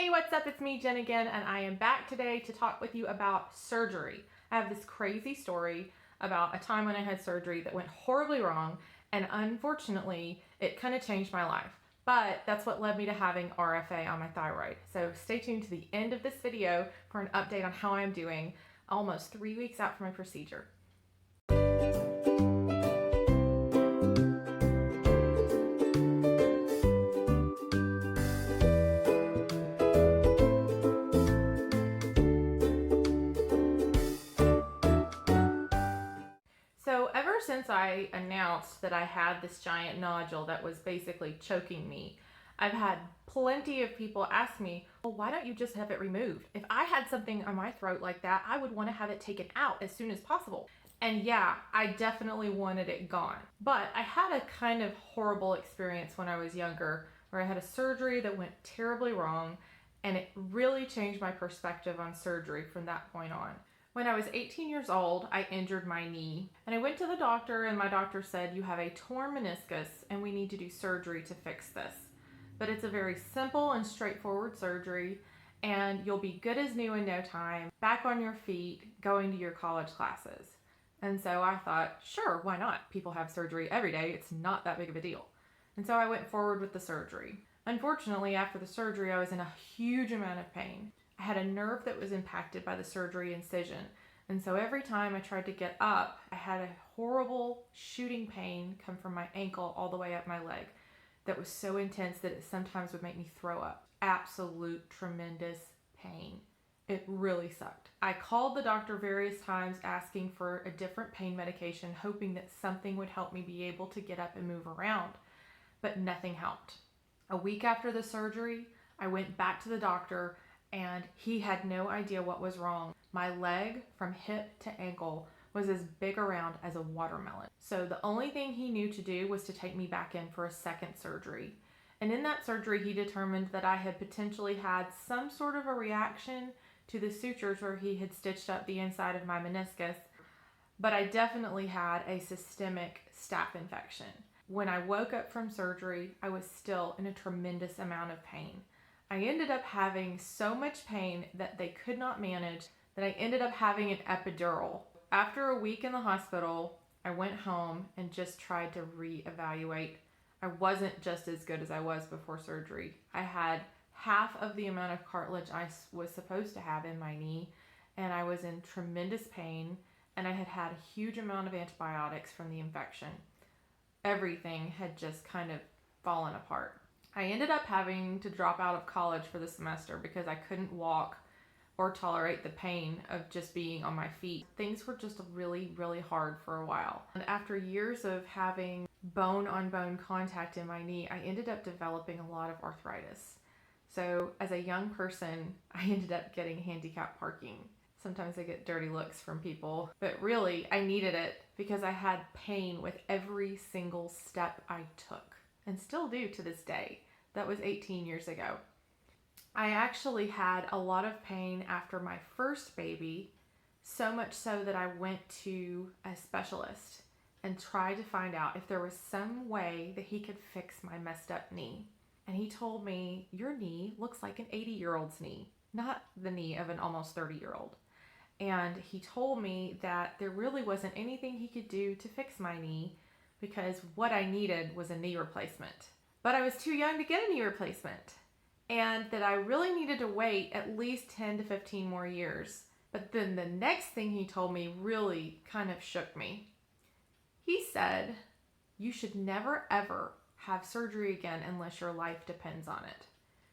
Hey, what's up? It's me, Jen again, and I am back today to talk with you about surgery. I have this crazy story about a time when I had surgery that went horribly wrong, and unfortunately, it kind of changed my life. But that's what led me to having RFA on my thyroid. So stay tuned to the end of this video for an update on how I'm doing almost 3 weeks out from my procedure. So ever since I announced that I had this giant nodule that was basically choking me, I've had plenty of people ask me, well, why don't you just have it removed? If I had something on my throat like that, I would want to have it taken out as soon as possible. And yeah, I definitely wanted it gone. But I had a kind of horrible experience when I was younger where I had a surgery that went terribly wrong, and it really changed my perspective on surgery from that point on. When I was 18 years old, I injured my knee, and I went to the doctor, and my doctor said, you have a torn meniscus and we need to do surgery to fix this. But it's a very simple and straightforward surgery, and you'll be good as new in no time, back on your feet, going to your college classes. And so I thought, sure, why not? People have surgery every day. It's not that big of a deal. And so I went forward with the surgery. Unfortunately, after the surgery, I was in a huge amount of pain. I had a nerve that was impacted by the surgery incision. And so every time I tried to get up, I had a horrible shooting pain come from my ankle all the way up my leg that was so intense that it sometimes would make me throw up. Absolute tremendous pain. It really sucked. I called the doctor various times asking for a different pain medication, hoping that something would help me be able to get up and move around, but nothing helped. A week after the surgery, I went back to the doctor, and he had no idea what was wrong. My leg from hip to ankle was as big around as a watermelon. So the only thing he knew to do was to take me back in for a second surgery. And in that surgery, he determined that I had potentially had some sort of a reaction to the sutures where he had stitched up the inside of my meniscus, but I definitely had a systemic staph infection. When I woke up from surgery, I was still in a tremendous amount of pain. I ended up having so much pain that they could not manage that I ended up having an epidural. After a week in the hospital, I went home and just tried to reevaluate. I wasn't just as good as I was before surgery. I had half of the amount of cartilage I was supposed to have in my knee, and I was in tremendous pain, and I had had a huge amount of antibiotics from the infection. Everything had just kind of fallen apart. I ended up having to drop out of college for the semester because I couldn't walk or tolerate the pain of just being on my feet. Things were just really, really hard for a while. And after years of having bone-on-bone contact in my knee, I ended up developing a lot of arthritis. So as a young person, I ended up getting handicap parking. Sometimes I get dirty looks from people, but really I needed it because I had pain with every single step I took, and still do to this day. That was 18 years ago. I actually had a lot of pain after my first baby, so much so that I went to a specialist and tried to find out if there was some way that he could fix my messed up knee. And he told me, your knee looks like an 80-year-old's knee, not the knee of an almost 30-year-old. And he told me that there really wasn't anything he could do to fix my knee because what I needed was a knee replacement. But I was too young to get a knee replacement, and that I really needed to wait at least 10 to 15 more years. But then the next thing he told me really kind of shook me. He said, you should never ever have surgery again unless your life depends on it,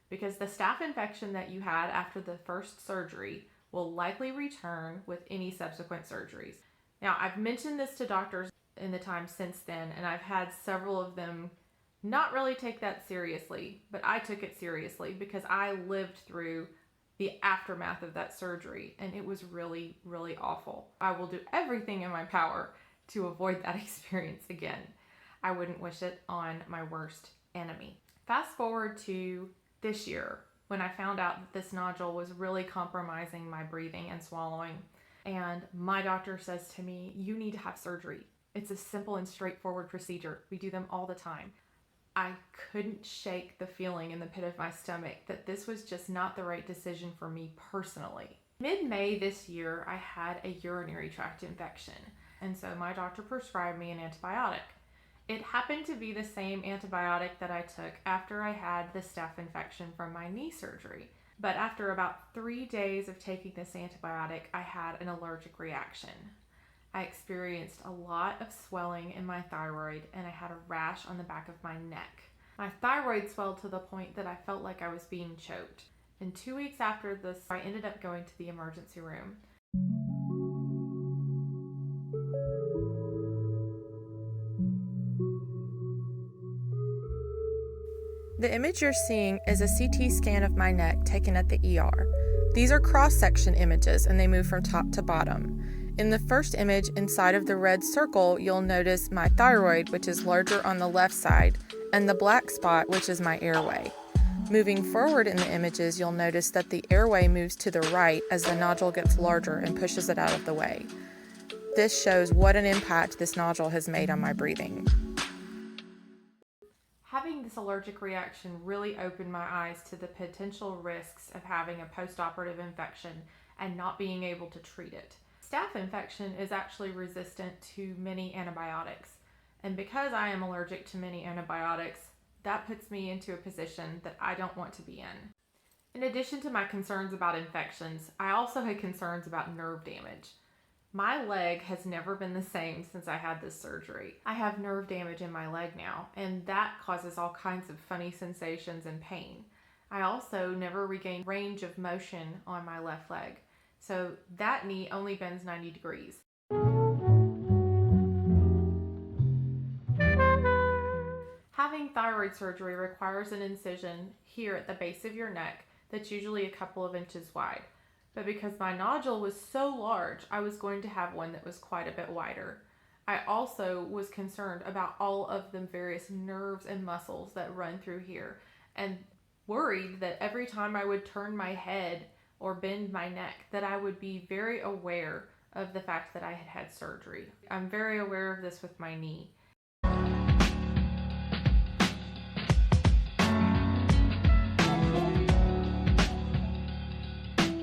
because the staph infection that you had after the first surgery will likely return with any subsequent surgeries. Now, I've mentioned this to doctors in the time since then, and I've had several of them not really take that seriously, but I took it seriously because I lived through the aftermath of that surgery, and it was really, really awful. I will do everything in my power to avoid that experience again. I wouldn't wish it on my worst enemy. Fast forward to this year, when I found out that this nodule was really compromising my breathing and swallowing, and my doctor says to me, you need to have surgery. It's a simple and straightforward procedure. We do them all the time. I couldn't shake the feeling in the pit of my stomach that this was just not the right decision for me personally. Mid-May this year, I had a urinary tract infection, and so my doctor prescribed me an antibiotic. It happened to be the same antibiotic that I took after I had the staph infection from my knee surgery. But after about 3 days of taking this antibiotic, I had an allergic reaction. I experienced a lot of swelling in my thyroid, and I had a rash on the back of my neck. My thyroid swelled to the point that I felt like I was being choked. And 2 weeks after this, I ended up going to the emergency room. The image you're seeing is a CT scan of my neck taken at the ER. These are cross-section images and they move from top to bottom. In the first image, inside of the red circle, you'll notice my thyroid, which is larger on the left side, and the black spot, which is my airway. Moving forward in the images, you'll notice that the airway moves to the right as the nodule gets larger and pushes it out of the way. This shows what an impact this nodule has made on my breathing. Having this allergic reaction really opened my eyes to the potential risks of having a post-operative infection and not being able to treat it. Staph infection is actually resistant to many antibiotics, and because I am allergic to many antibiotics, that puts me into a position that I don't want to be in. In addition to my concerns about infections, I also had concerns about nerve damage. My leg has never been the same since I had this surgery. I have nerve damage in my leg now, and that causes all kinds of funny sensations and pain. I also never regained range of motion on my left leg, so that knee only bends 90 degrees. Having thyroid surgery requires an incision here at the base of your neck that's usually a couple of inches wide. But because my nodule was so large, I was going to have one that was quite a bit wider. I also was concerned about all of the various nerves and muscles that run through here, and worried that every time I would turn my head or bend my neck, that I would be very aware of the fact that I had had surgery. I'm very aware of this with my knee.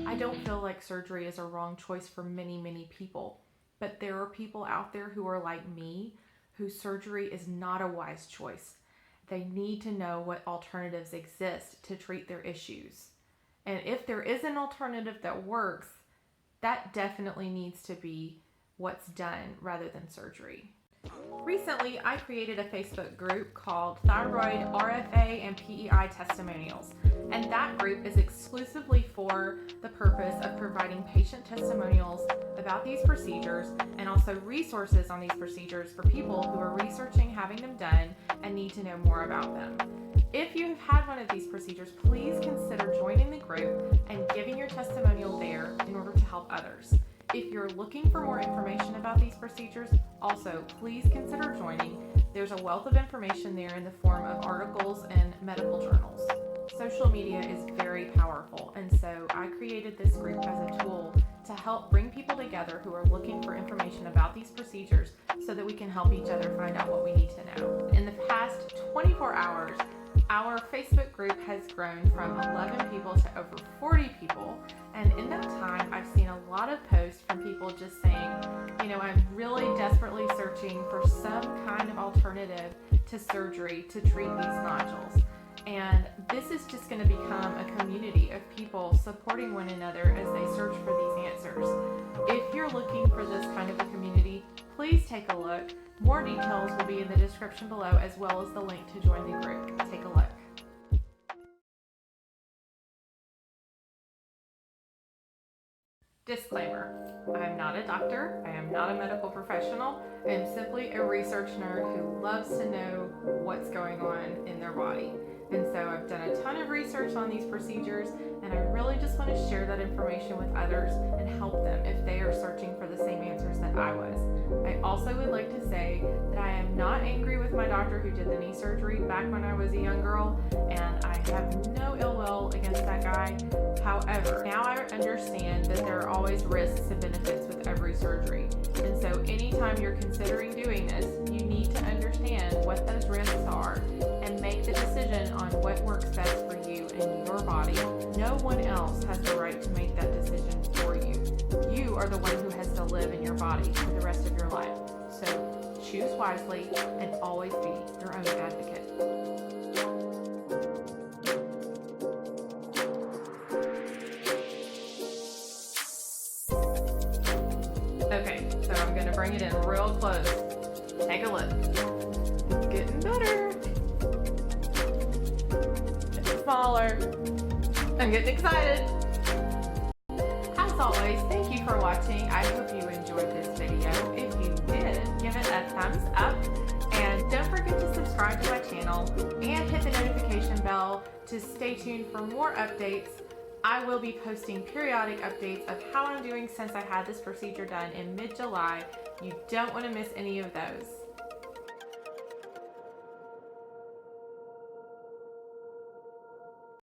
I don't feel like surgery is a wrong choice for many people, but there are people out there who are like me, whose surgery is not a wise choice. They need to know what alternatives exist to treat their issues. And if there is an alternative that works, that definitely needs to be what's done rather than surgery. Recently, I created a Facebook group called Thyroid, RFA, and PEI Testimonials, and that group is exclusively for the purpose of providing patient testimonials about these procedures and also resources on these procedures for people who are researching having them done and need to know more about them. If you have had one of these procedures, please consider joining the group and giving your testimonial there in order to help others. If you're looking for more information about these procedures, also please consider joining. There's a wealth of information there in the form of articles and medical journals. Social media is very powerful, and so I created this group as a tool to help bring people together who are looking for information about these procedures so that we can help each other find out what we need to know. In the past 24 hours, our Facebook group has grown from 11 people to over 40 people, and in that time I've seen a lot of posts from people just saying, I'm really desperately searching for some kind of alternative to surgery to treat these nodules. And this is just going to become a community of people supporting one another as they search for these answers. If you're looking for this kind of a community, please take a look. More details will be in the description below, as well as the link to join the group. Take a look. Disclaimer, I am not a doctor, I am not a medical professional, I am simply a research nerd who loves to know what's going on in their body. And so I've done a ton of research on these procedures, and I really just want to share that information with others and help them if they are searching for the same answers that I was. I also would like to say that I am not angry with my doctor who did the knee surgery back when I was a young girl, and I have no ill will against that guy. However, now I understand that there are always risks and benefits with every surgery. And so anytime you're considering doing this, you need to understand what those risks are and make the decision on what works best for you and your body. No one else has the right to make that decision for you. You are the one who has to live in your body for the rest of your life. So choose wisely and always be your own advocate. Okay, so I'm going to bring it in real close. Take a look. It's getting better. Getting smaller. I'm getting excited. As always, thank you for watching. I hope you enjoyed this video. If you did, give it a thumbs up. And don't forget to subscribe to my channel and hit the notification bell to stay tuned for more updates. I will be posting periodic updates of how I'm doing since I had this procedure done in mid-July. You don't want to miss any of those.